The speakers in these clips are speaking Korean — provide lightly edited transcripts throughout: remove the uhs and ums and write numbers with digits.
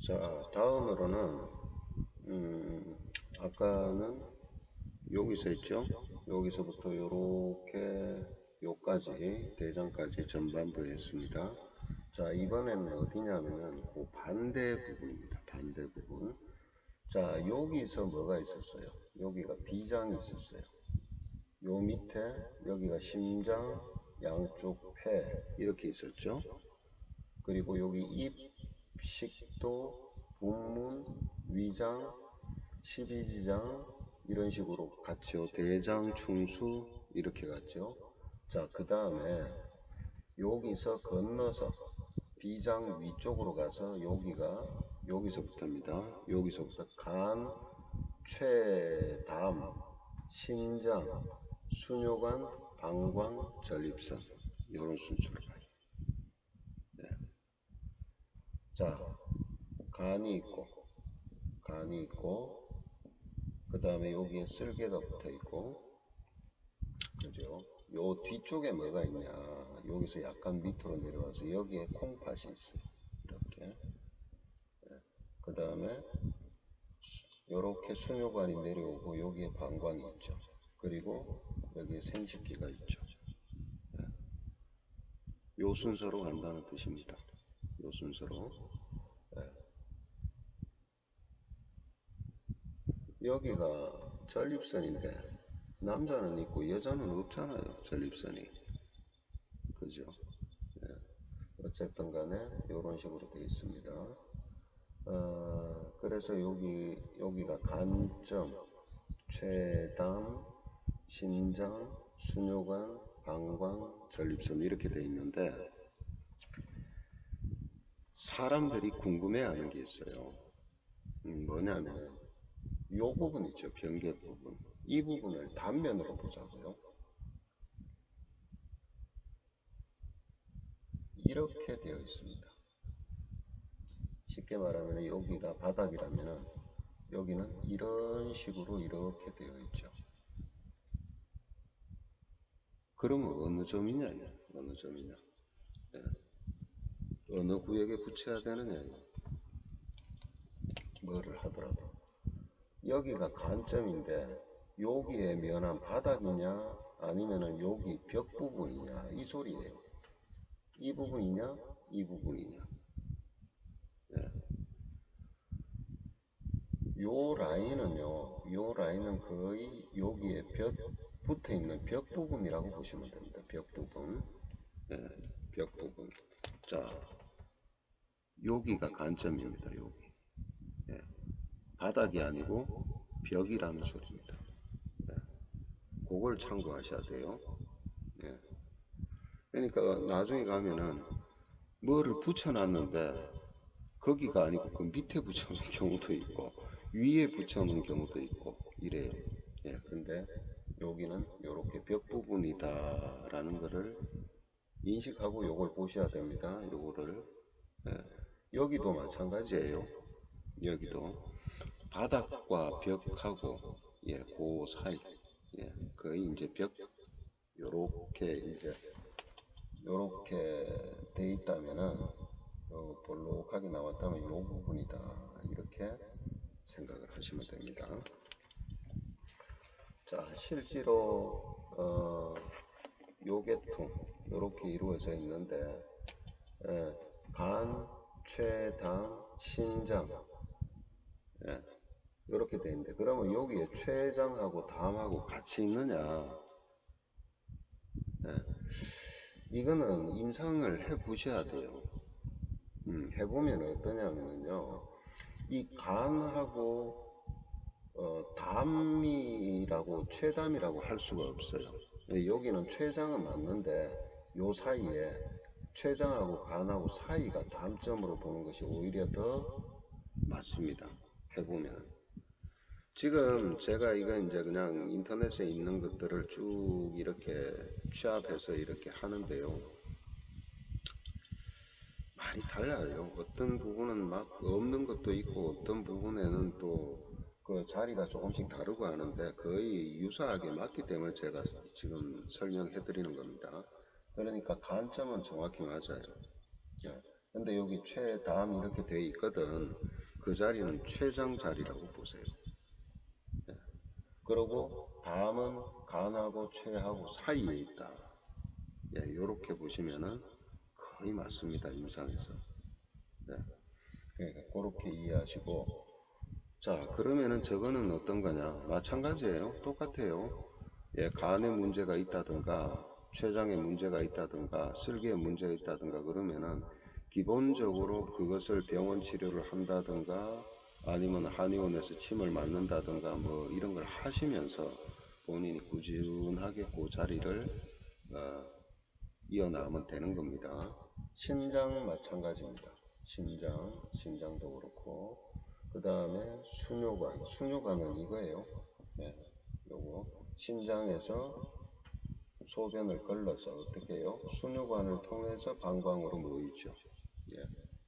자, 다음으로는 아까는 여기서 있죠. 여기서부터 요렇게 요까지 대장까지 전반부에 했습니다. 자, 이번에는 어디냐면은 그 반대 부분입니다. 반대 부분. 자, 여기서 뭐가 있었어요? 여기가 비장이 있었어요. 요 밑에 여기가 심장, 양쪽 폐 이렇게 있었죠. 그리고 여기 입, 식도, 분문, 위장, 십이지장 이런 식으로 갔죠. 대장, 충수 이렇게 갔죠. 자, 그 다음에 여기서 건너서 비장 위쪽으로 가서 여기서부터입니다. 여기서부터 간, 췌, 담, 신장, 수뇨관, 방광, 전립선 이런 순서로 가요. 네. 자, 간이 있고 그 다음에 여기에 쓸개가 붙어 있고, 그죠? 요 뒤쪽에 뭐가 있냐? 여기서 약간 밑으로 내려와서 여기에 콩팥이 있어요. 이렇게. 그 다음에 요렇게 수뇨관이 내려오고 여기에 방광이 있죠. 그리고 여기에 생식기가 있죠. 요 순서로 간다는 뜻입니다. 요 순서로. 여기가 전립선인데 남자는 있고 여자는 없잖아요. 전립선이. 그죠? 네. 어쨌든 간에 이런 식으로 되어 있습니다. 그래서 여기가 간점, 췌담, 신장, 수뇨관, 방광, 전립선 이렇게 되어 있는데 사람들이 궁금해하는 게 있어요. 뭐냐면 요 부분 있죠. 경계 부분. 이 부분을 단면으로 보자고요. 이렇게 되어 있습니다. 쉽게 말하면 여기가 바닥이라면 여기는 이런 식으로 이렇게 되어 있죠. 그러면 어느 점이냐? 어느 점이냐? 네. 어느 구역에 붙여야 되느냐? 뭐를 하더라도 여기가 간점인데 여기에 면한 바닥이냐 아니면은 여기 벽 부분이냐 이 소리예요. 이 부분이냐 이 부분이냐. 네. 요 라인은 거의 여기에 붙어 있는 벽 부분이라고 보시면 됩니다. 벽 부분. 네, 벽 부분. 자, 여기가 간점입니다. 여기. 네, 바닥이 아니고 벽이라는 소리입니다. 네, 그걸 참고하셔야 돼요. 네. 그러니까 나중에 가면은 뭐를 붙여놨는데 거기가 아니고 그 밑에 붙여놓은 경우도 있고 위에 붙여놓은 경우도 있고 이래요. 예, 근데 여기는 이렇게 벽 부분이다라는 것을 인식하고 요걸 보셔야 됩니다. 요거를. 예, 여기도 마찬가지예요. 여기도 바닥과 벽하고 그 사이 거의 이제 벽 요렇게 돼 있다면은 볼록하게 나왔다면 요 부분이다 이렇게 생각을 하시면 됩니다. 자, 실제로 요계통 요렇게 이루어져 있는데 간, 췌, 당, 신장 이렇게 돼 있는데 그러면 여기에 췌장하고 담하고 같이 있느냐? 이거는 임상을 해 보셔야 돼요. 해보면 어떠냐면요. 이 간하고 담이라고 췌담이라고 할 수가 없어요. 여기는 췌장은 맞는데 요 사이에 췌장하고 간하고 사이가 담점으로 도는 것이 오히려 더 맞습니다. 해보면. 지금 제가 이거 이제 그냥 인터넷에 있는 것들을 쭉 이렇게 취합해서 이렇게 하는데요. 많이 달라요. 어떤 부분은 막 없는 것도 있고 어떤 부분에는 또 그 자리가 조금씩 다르고 하는데 거의 유사하게 맞기 때문에 제가 지금 설명해 드리는 겁니다. 그러니까 간점은 정확히 맞아요. 예. 근데 여기 최담 이렇게 돼 있거든. 그 자리는 췌장 자리라고 보세요. 예. 그리고 담은 간하고 췌하고 사이에 있다. 예, 이렇게 보시면은 거의 맞습니다. 임상에서. 예. 예, 그렇게 이해하시고, 자, 그러면은 저거는 어떤 거냐? 마찬가지예요. 똑같아요. 예, 간에 문제가 있다든가, 췌장에 문제가 있다든가, 설계에 문제가 있다든가 그러면은 기본적으로 그것을 병원 치료를 한다든가 아니면 한의원에서 침을 맞는다든가 뭐 이런 걸 하시면서 본인이 꾸준하게 그 자리를 이어나가면 되는 겁니다. 신장 마찬가지입니다. 심장도 그렇고, 그 다음에 수뇨관은 이거예요. 네, 요거 신장에서 소변을 걸러서 어떻게 해요? 수뇨관을 통해서 방광으로 모이죠. 예,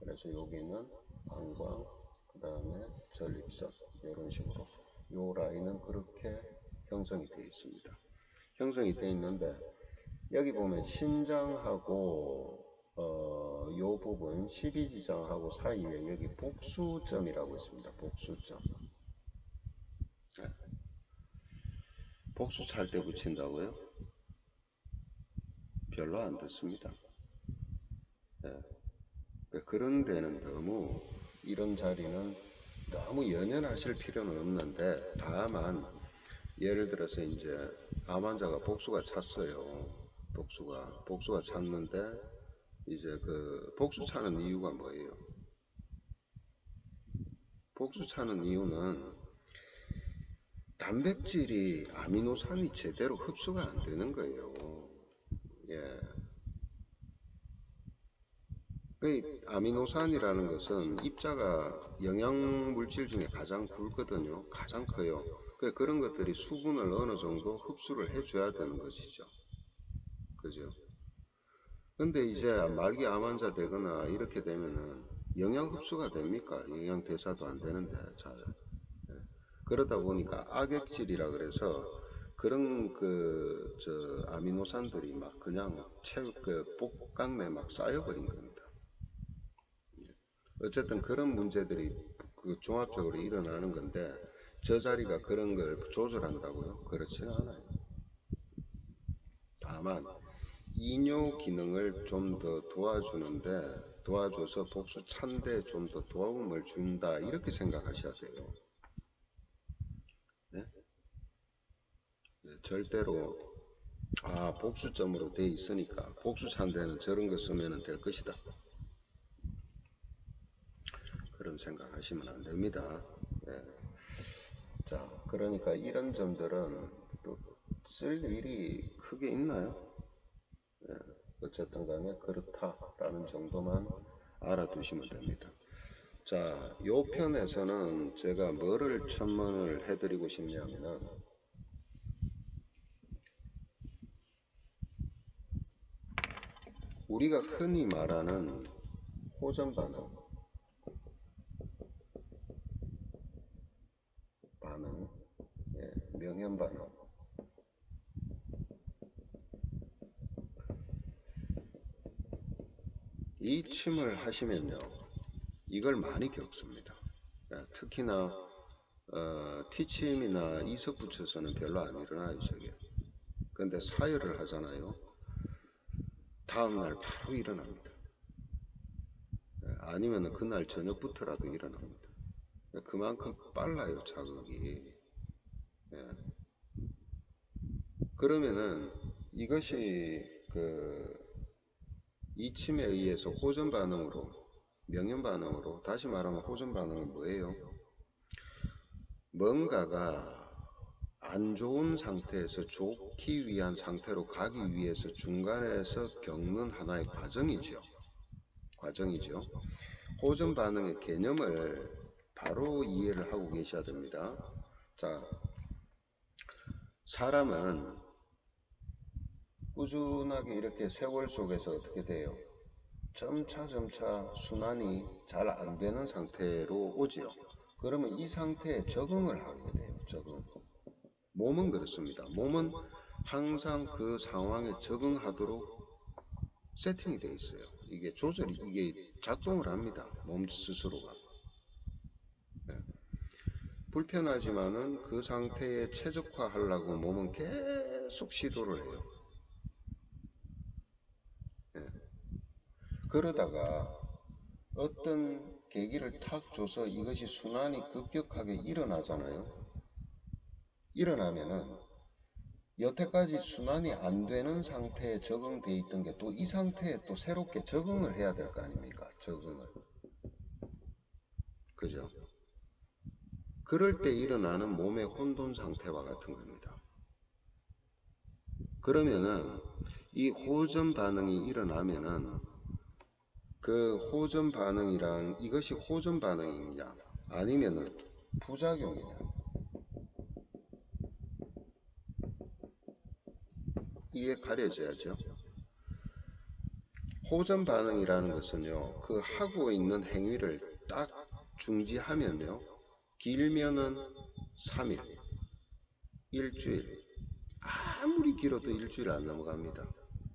그래서 여기는 방광, 그 다음에 전립선 이런 식으로 요 라인은 그렇게 형성이 되어 있습니다. 형성이 되어 있는데 여기 보면 신장하고 요 부분 12지장하고 사이에 여기 복수점이라고 있습니다. 복수점. 네. 복수 찰 때 붙인다고요? 별로 안 듣습니다. 네. 그런 데는 너무 이런 자리는 너무 연연하실 필요는 없는데 다만 예를 들어서 이제 암 환자가 복수가 찼어요. 복수가 찼는데 이제 그 복수 차는 이유가 뭐예요? 복수 차는 이유는 단백질이 아미노산이 제대로 흡수가 안 되는 거예요. 예. 그 아미노산이라는 것은 입자가 영양 물질 중에 가장 굵거든요. 가장 커요. 그런 것들이 수분을 어느 정도 흡수를 해줘야 되는 것이죠. 그죠? 근데 이제 말기 암 환자 되거나 이렇게 되면은 영양 흡수가 됩니까? 영양 대사도 안 되는데 잘. 예. 그러다 보니까 악액질이라 그래서 그런 아미노산들이 막 그냥 복강 내에 막 쌓여버린 겁니다. 어쨌든 그런 문제들이 종합적으로 일어나는 건데 저 자리가 그런 걸 조절한다고요? 그렇지는 않아요. 다만 이뇨 기능을 좀 더 도와줘서 복수 찬데 좀 더 도움을 준다 이렇게 생각하셔야 돼요. 네? 네, 절대로 복수점으로 돼 있으니까 복수 찬데는 저런 거 쓰면 될 것이다. 그런 생각하시면 안 됩니다. 네. 자, 그러니까 이런 점들은 또 쓸 일이 크게 있나요? 예, 어쨌든 간에 그렇다라는 정도만 알아두시면 됩니다. 자, 요 편에서는 제가 뭐를 첨언을 해드리고 싶냐면은 우리가 흔히 말하는 호전 반응, 예, 명현 반응. 이 침을 하시면요, 이걸 많이 겪습니다. 특히나 T침이나 이석 붙여서는 별로 안 일어나요, 저게. 근데 사열을 하잖아요. 다음날 바로 일어납니다. 아니면 그날 저녁부터라도 일어납니다. 그만큼 빨라요, 자극이. 예. 그러면은 이것이 이 침에 의해서 호전 반응으로, 명현 반응으로, 다시 말하면 호전 반응은 뭐예요? 뭔가가 안 좋은 상태에서 좋기 위한 상태로 가기 위해서 중간에서 겪는 하나의 과정이죠. 호전 반응의 개념을 바로 이해를 하고 계셔야 됩니다. 자, 사람은 꾸준하게 이렇게 세월 속에서 어떻게 돼요? 점차 순환이 잘 안 되는 상태로 오지요. 그러면 이 상태에 적응을 하게 돼요. 몸은 그렇습니다. 몸은 항상 그 상황에 적응하도록 세팅이 되어 있어요. 이게 작동을 합니다. 몸 스스로가. 불편하지만은 그 상태에 최적화하려고 몸은 계속 시도를 해요. 예. 그러다가 어떤 계기를 탁 줘서 이것이 순환이 급격하게 일어나잖아요. 일어나면은 여태까지 순환이 안 되는 상태에 적응돼 있던 게 또 이 상태에 또 새롭게 적응을 해야 될 거 아닙니까? 적응을. 그죠? 그럴 때 일어나는 몸의 혼돈 상태와 같은 겁니다. 그러면은 이 호전 반응이 일어나면은 그 호전 반응이란 이것이 호전 반응이냐 아니면은 부작용이냐 이게 가려져야죠. 호전 반응이라는 것은요, 그 하고 있는 행위를 딱 중지하면요, 길면은 3일, 일주일, 아무리 길어도 일주일 안 넘어갑니다.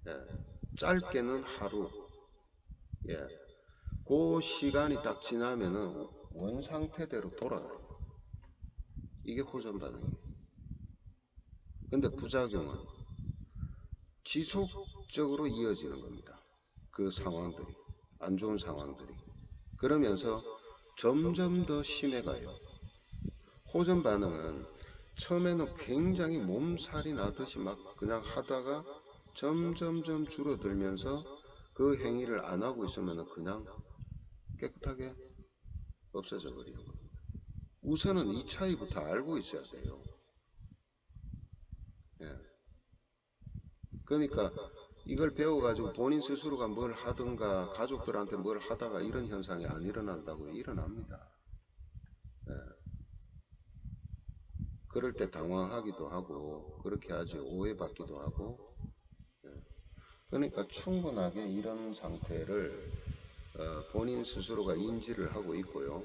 예, 짧게는 하루, 예, 그 시간이 딱 지나면은 원 상태대로 돌아가요. 이게 호전 반응이에요. 근데 부작용은 지속적으로 이어지는 겁니다. 그 상황들이, 안 좋은 상황들이. 그러면서 점점 더 심해가요. 호전 반응은 처음에는 굉장히 몸살이 나듯이 막 그냥 하다가 점점점 줄어들면서 그 행위를 안 하고 있으면 그냥 깨끗하게 없어져 버리는 겁니다. 우선은 이 차이부터 알고 있어야 돼요. 예. 그러니까 이걸 배워가지고 본인 스스로가 뭘 하든가 가족들한테 뭘 하다가 이런 현상이 안 일어난다고 일어납니다. 예. 그럴 때 당황하기도 하고 그렇게 하지 오해받기도 하고. 예. 그러니까 충분하게 이런 상태를 본인 스스로가 인지를 하고 있고요.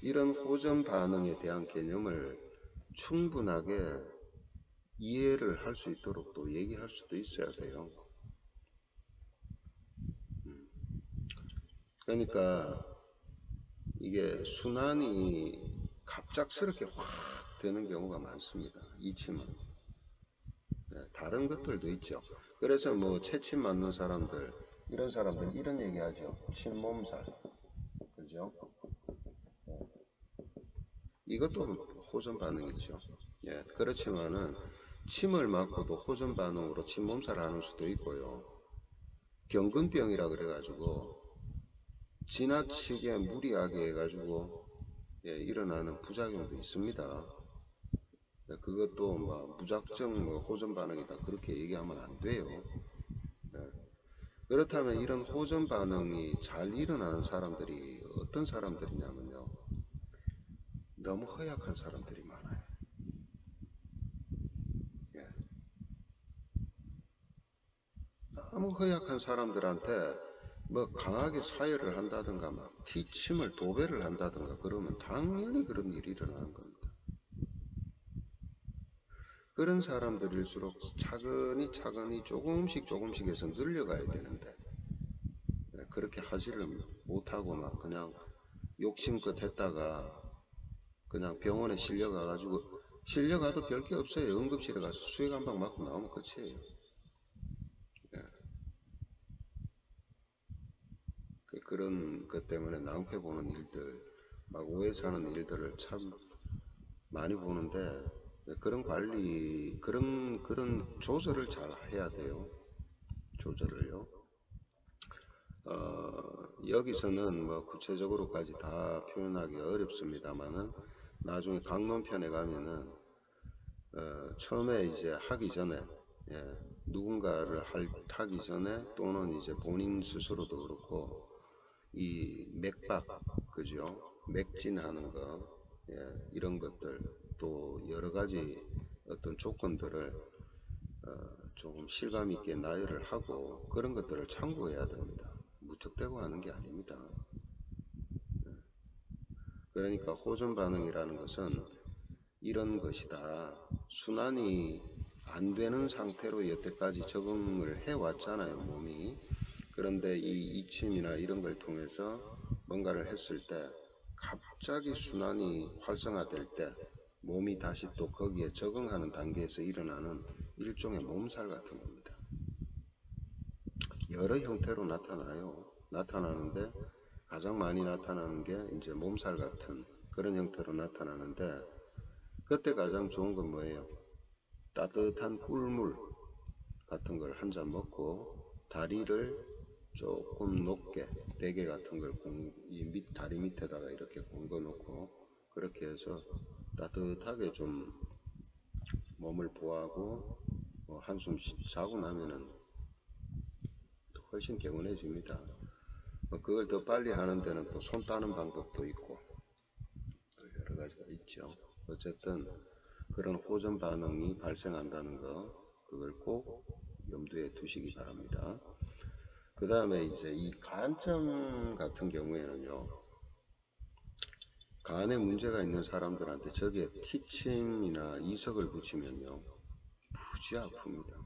이런 호전 반응에 대한 개념을 충분하게 이해를 할 수 있도록 또 얘기할 수도 있어야 돼요. 그러니까 이게 순환이 갑작스럽게 확 되는 경우가 많습니다. 이침은. 네, 다른 것들도 있죠. 그래서 뭐 채침 맞는 사람들, 이런 사람들 이런 얘기하죠. 침몸살. 그죠? 네. 이것도 호전 반응이죠. 예, 그렇지만은 침을 맞고도 호전 반응으로 침몸살 하는 수도 있고요. 경근병이라 그래가지고 지나치게 무리하게 해가지고 예, 일어나는 부작용도 있습니다. 예, 그것도 뭐 무작정 뭐 호전 반응이다 그렇게 얘기하면 안 돼요. 예. 그렇다면 이런 호전 반응이 잘 일어나는 사람들이 어떤 사람들이냐면요, 너무 허약한 사람들이 많아요. 예. 너무 허약한 사람들한테 뭐 강하게 사회를 한다든가 막 티침을 도배를 한다든가 그러면 당연히 그런 일이 일어나는 겁니다. 그런 사람들일수록 차근히 차근히 조금씩 해서 늘려가야 되는데 그렇게 하지를 못하고 막 그냥 욕심껏 했다가 그냥 병원에 실려가도 별게 없어요. 응급실에 가서 수액 한 방 맞고 나오면 끝이에요. 그런 것 때문에 낭패 보는 일들, 막 오해 사는 일들을 참 많이 보는데 그런 관리, 그런 조절을 잘 해야 돼요. 조절을요. 여기서는 뭐 구체적으로까지 다 표현하기 어렵습니다만은 나중에 강론편에 가면은 처음에 이제 하기 전에 예, 누군가를 하기 전에 또는 이제 본인 스스로도 그렇고 이 맥박 그죠? 맥진하는 거 예, 이런 것들 또 여러 가지 어떤 조건들을 조금 실감 있게 나열을 하고 그런 것들을 참고해야 됩니다. 무턱대고 하는 게 아닙니다. 그러니까 호전 반응이라는 것은 이런 것이다. 순환이 안 되는 상태로 여태까지 적응을 해왔잖아요, 몸이. 그런데 이 이침이나 이런 걸 통해서 뭔가를 했을 때 갑자기 순환이 활성화될 때 몸이 다시 또 거기에 적응하는 단계에서 일어나는 일종의 몸살 같은 겁니다. 여러 형태로 나타나는데 가장 많이 나타나는 게 이제 몸살 같은 그런 형태로 나타나는데, 그때 가장 좋은 건 뭐예요? 따뜻한 꿀물 같은 걸 한 잔 먹고 다리를 조금 높게 베개 같은 걸 다리 밑에다가 이렇게 공거 놓고 그렇게 해서 따뜻하게 좀 몸을 보호하고 한숨 자고 나면은 훨씬 개운해집니다. 그걸 더 빨리 하는 데는 또 손 따는 방법도 있고 또 여러 가지가 있죠. 어쨌든 그런 호전 반응이 발생한다는 거, 그걸 꼭 염두에 두시기 바랍니다. 그 다음에 이제 이 간점 같은 경우에는요, 간에 문제가 있는 사람들한테 저기에 티침이나 이석을 붙이면요 무지 아픕니다.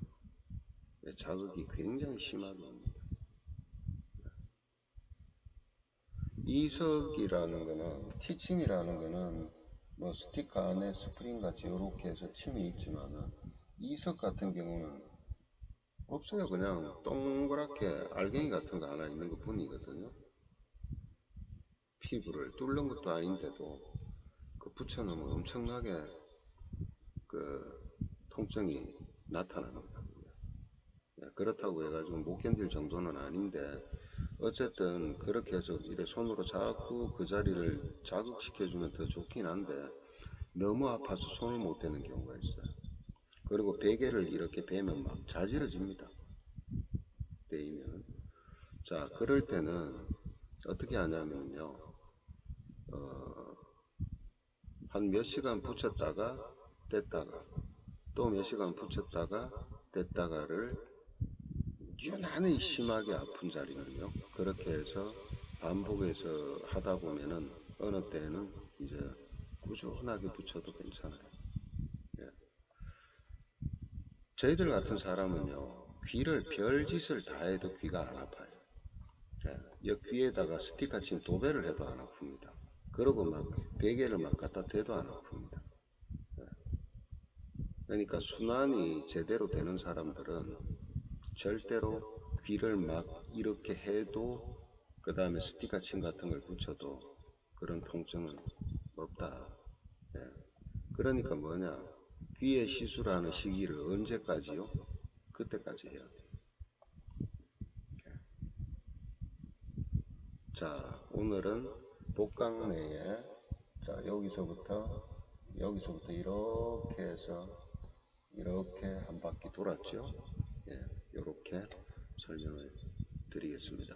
자극이 굉장히 심하게 옵니다. 이석이라는 거는, 티침이라는 거는 뭐 스티커 안에 스프링 같이 이렇게 해서 침이 있지만은, 이석 같은 경우는 없어요. 그냥 동그랗게 알갱이 같은 거 하나 있는 것 뿐이거든요. 피부를 뚫는 것도 아닌데도 그 붙여놓으면 엄청나게 그 통증이 나타납니다. 그렇다고 해가지고 못 견딜 정도는 아닌데, 어쨌든 그렇게 해서 이렇게 손으로 자꾸 그 자리를 자극시켜주면 더 좋긴 한데 너무 아파서 손을 못 대는 경우가 있어요. 그리고 베개를 이렇게 베면 막 자지러집니다. 베이면. 자, 그럴 때는 어떻게 하냐면요, 한 몇 시간 붙였다가 뗐다가 또 몇 시간 붙였다가 뗐다가를 유난히 심하게 아픈 자리는요, 그렇게 해서 반복해서 하다 보면은 어느 때는 이제 꾸준하게 붙여도 괜찮아요. 예. 저희들 같은 사람은요, 귀를 별짓을 다 해도 귀가 안 아파요. 예. 옆 귀에다가 스티커 친 도배를 해도 안 아픕니다. 그러고 막 베개를 막 갖다 대도 안 아픕니다. 예. 그러니까 순환이 제대로 되는 사람들은 절대로 귀를 막 이렇게 해도, 그 다음에 스티커 침 같은 걸 붙여도 그런 통증은 없다. 예. 그러니까 뭐냐, 귀에 시술하는 시기를 언제까지요? 그때까지 해야 돼. 자, 오늘은 복강 내에, 자, 여기서부터 이렇게 해서 이렇게 한 바퀴 돌았죠. 예, 이렇게 설명을 드리겠습니다.